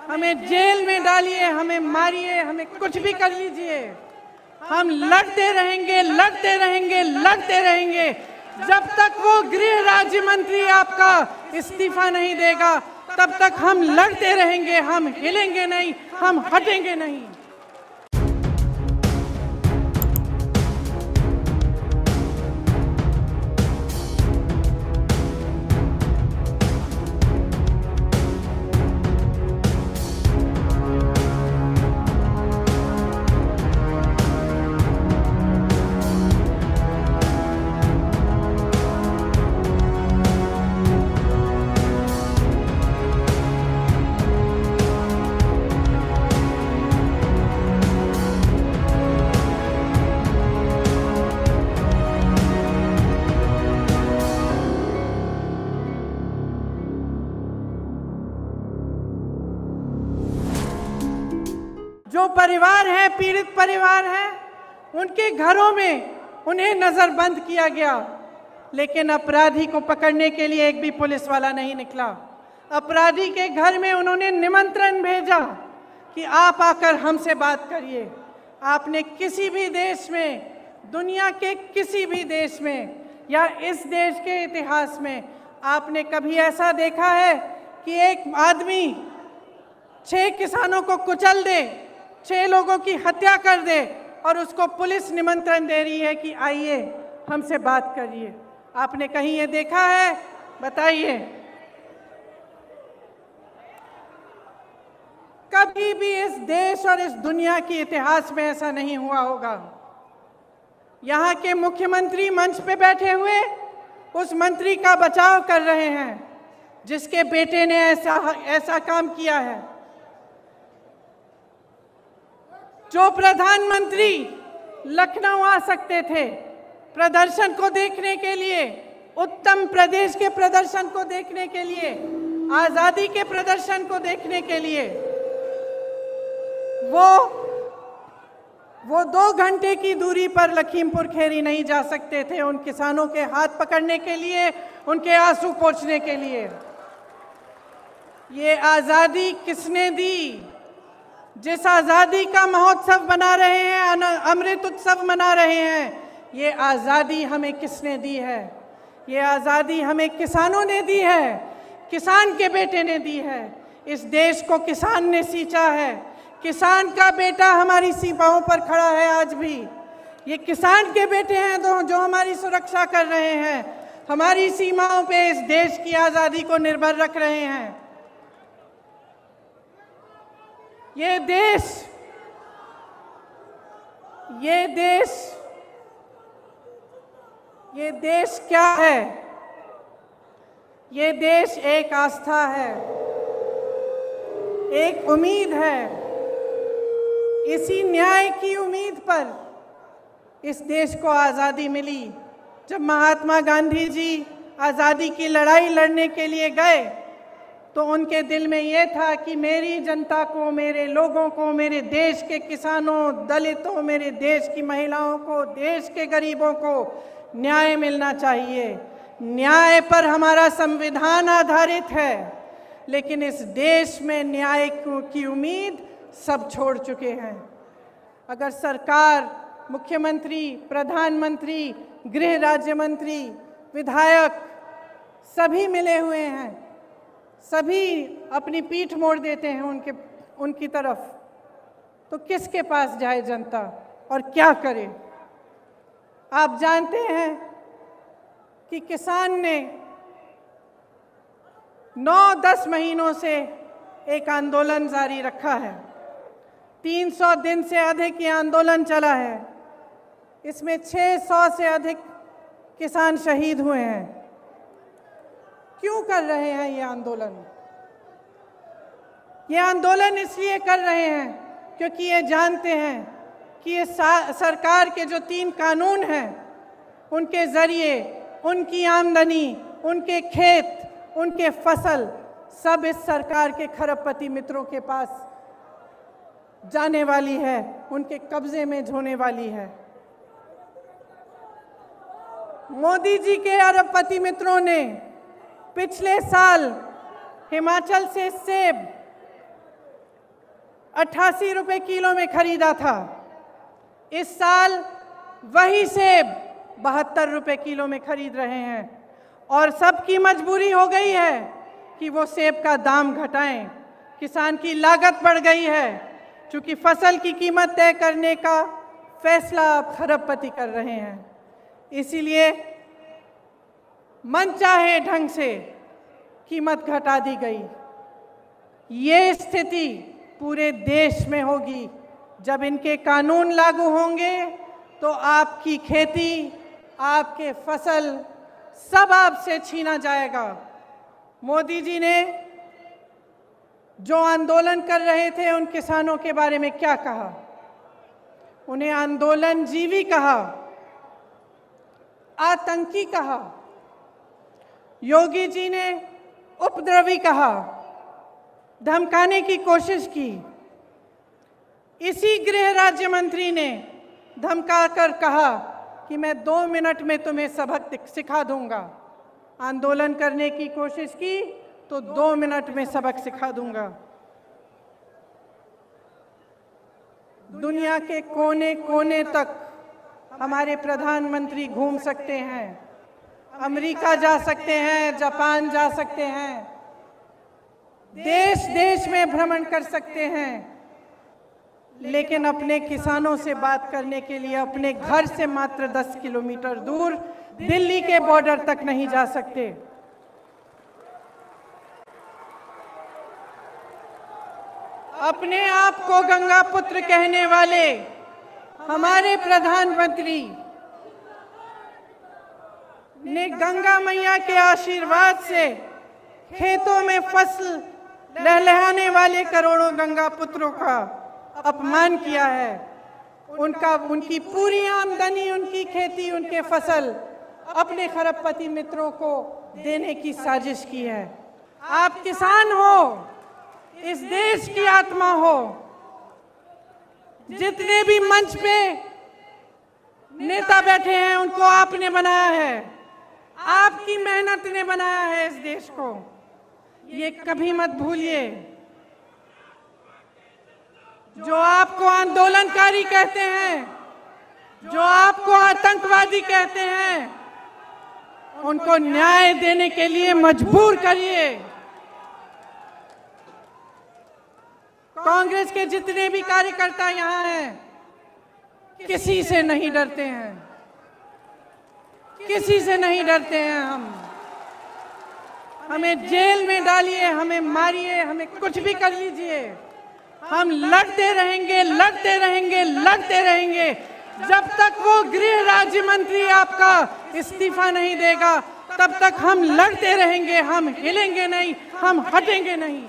हमें जेल में डालिए, हमें मारिए, हमें कुछ भी कर लीजिए, हम लड़ते रहेंगे, लड़ते रहेंगे, लड़ते रहेंगे जब तक वो गृह राज्य मंत्री आपका इस्तीफा नहीं देगा। तब तक हम लड़ते रहेंगे, हम हिलेंगे नहीं, हम हटेंगे नहीं। जो परिवार है, पीड़ित परिवार है, उनके घरों में उन्हें नजरबंद किया गया, लेकिन अपराधी को पकड़ने के लिए एक भी पुलिस वाला नहीं निकला। अपराधी के घर में उन्होंने निमंत्रण भेजा कि आप आकर हमसे बात करिए। आपने किसी भी देश में, दुनिया के किसी भी देश में या इस देश के इतिहास में आपने कभी ऐसा देखा है कि एक आदमी 6 किसानों को कुचल दे, 6 लोगों की हत्या कर दे और उसको पुलिस निमंत्रण दे रही है कि आइए हमसे बात करिए? आपने कहीं ये देखा है? बताइए। कभी भी इस देश और इस दुनिया के इतिहास में ऐसा नहीं हुआ होगा। यहाँ के मुख्यमंत्री मंच पे बैठे हुए उस मंत्री का बचाव कर रहे हैं जिसके बेटे ने ऐसा काम किया है। जो प्रधानमंत्री लखनऊ आ सकते थे प्रदर्शन को देखने के लिए, उत्तर प्रदेश के प्रदर्शन को देखने के लिए, आजादी के प्रदर्शन को देखने के लिए, वो 2 घंटे की दूरी पर लखीमपुर खेरी नहीं जा सकते थे उन किसानों के हाथ पकड़ने के लिए, उनके आंसू पोंछने के लिए। ये आजादी किसने दी? जिस आजादी का महोत्सव मना रहे हैं, अमृत उत्सव मना रहे हैं, ये आजादी हमें किसने दी है? ये आजादी हमें किसानों ने दी है, किसान के बेटे ने दी है। इस देश को किसान ने सींचा है, किसान का बेटा हमारी सीमाओं पर खड़ा है आज भी। ये किसान के बेटे हैं जो हमारी सुरक्षा कर रहे हैं, हमारी सीमाओं पे इस देश की आजादी को निर्भर रख रहे हैं। ये देश क्या है? ये देश एक आस्था है, एक उम्मीद है। इसी न्याय की उम्मीद पर इस देश को आज़ादी मिली। जब महात्मा गांधी जी आज़ादी की लड़ाई लड़ने के लिए गए तो उनके दिल में ये था कि मेरी जनता को, मेरे लोगों को, मेरे देश के किसानों, दलितों, मेरे देश की महिलाओं को, देश के गरीबों को न्याय मिलना चाहिए। न्याय पर हमारा संविधान आधारित है, लेकिन इस देश में न्याय की उम्मीद सब छोड़ चुके हैं। अगर सरकार, मुख्यमंत्री, प्रधानमंत्री, गृह राज्य मंत्री, विधायक सभी मिले हुए हैं, सभी अपनी पीठ मोड़ देते हैं उनकी तरफ, तो किसके पास जाए जनता और क्या करे? आप जानते हैं कि किसान ने 9-10 महीनों से एक आंदोलन जारी रखा है। 300 दिन से अधिक ये आंदोलन चला है। इसमें 600 से अधिक किसान शहीद हुए हैं। क्यों कर रहे हैं ये आंदोलन? ये आंदोलन इसलिए कर रहे हैं क्योंकि ये जानते हैं कि ये सरकार के जो 3 कानून हैं, उनके ज़रिए उनकी आमदनी, उनके खेत, उनके फसल सब इस सरकार के खरबपति मित्रों के पास जाने वाली है, उनके कब्जे में होने वाली है। मोदी जी के अरबपति मित्रों ने पिछले साल हिमाचल से सेब 88 रुपए किलो में खरीदा था। इस साल वही सेब 72 रुपए किलो में खरीद रहे हैं और सबकी मजबूरी हो गई है कि वो सेब का दाम घटाएं। किसान की लागत बढ़ गई है, क्योंकि फसल की कीमत तय करने का फैसला अब खरबपति कर रहे हैं। इसीलिए मनचाहे ढंग से कीमत घटा दी गई। ये स्थिति पूरे देश में होगी। जब इनके कानून लागू होंगे तो आपकी खेती, आपके फसल सब आपसे छीना जाएगा। मोदी जी ने जो आंदोलन कर रहे थे उन किसानों के बारे में क्या कहा? उन्हें आंदोलनजीवी कहा, आतंकी कहा, योगी जी ने उपद्रवी कहा, धमकाने की कोशिश की। इसी गृह राज्य मंत्री ने धमकाकर कहा कि मैं 2 मिनट में तुम्हें सबक सिखा दूंगा। आंदोलन करने की कोशिश की तो 2 मिनट में सबक सिखा दूंगा। दुनिया के कोने कोने तक हमारे प्रधानमंत्री घूम सकते हैं, अमेरिका जा सकते हैं, जापान जा सकते हैं, देश देश में भ्रमण कर सकते हैं, लेकिन अपने किसानों से बात करने के लिए अपने घर से मात्र 10 किलोमीटर दूर दिल्ली के बॉर्डर तक नहीं जा सकते। अपने आप को गंगा पुत्र कहने वाले हमारे प्रधानमंत्री ने गंगा मैया के आशीर्वाद से खेतों में फसल लहलहाने वाले करोड़ों गंगा पुत्रों का अपमान किया है। उनकी पूरी आमदनी, उनकी खेती, उनके फसल अपने खरबपति मित्रों को देने की साजिश की है। आप किसान हो, इस देश की आत्मा हो। जितने भी मंच पे नेता बैठे हैं उनको आपने बनाया है, आपकी मेहनत ने बनाया है इस देश को। ये कभी मत भूलिए। जो आपको आंदोलनकारी कहते हैं, जो आपको आतंकवादी कहते हैं, उनको न्याय देने के लिए मजबूर करिए। कांग्रेस के जितने भी कार्यकर्ता यहाँ हैं, किसी से नहीं डरते हैं, किसी से नहीं डरते हैं। हमें जेल में डालिए, हमें मारिए, हमें कुछ भी कर लीजिए, हम लड़ते रहेंगे, लड़ते रहेंगे, लड़ते रहेंगे जब तक वो गृह राज्य मंत्री आपका इस्तीफा नहीं देगा। तब तक हम लड़ते रहेंगे, हम हिलेंगे नहीं, हम हटेंगे नहीं।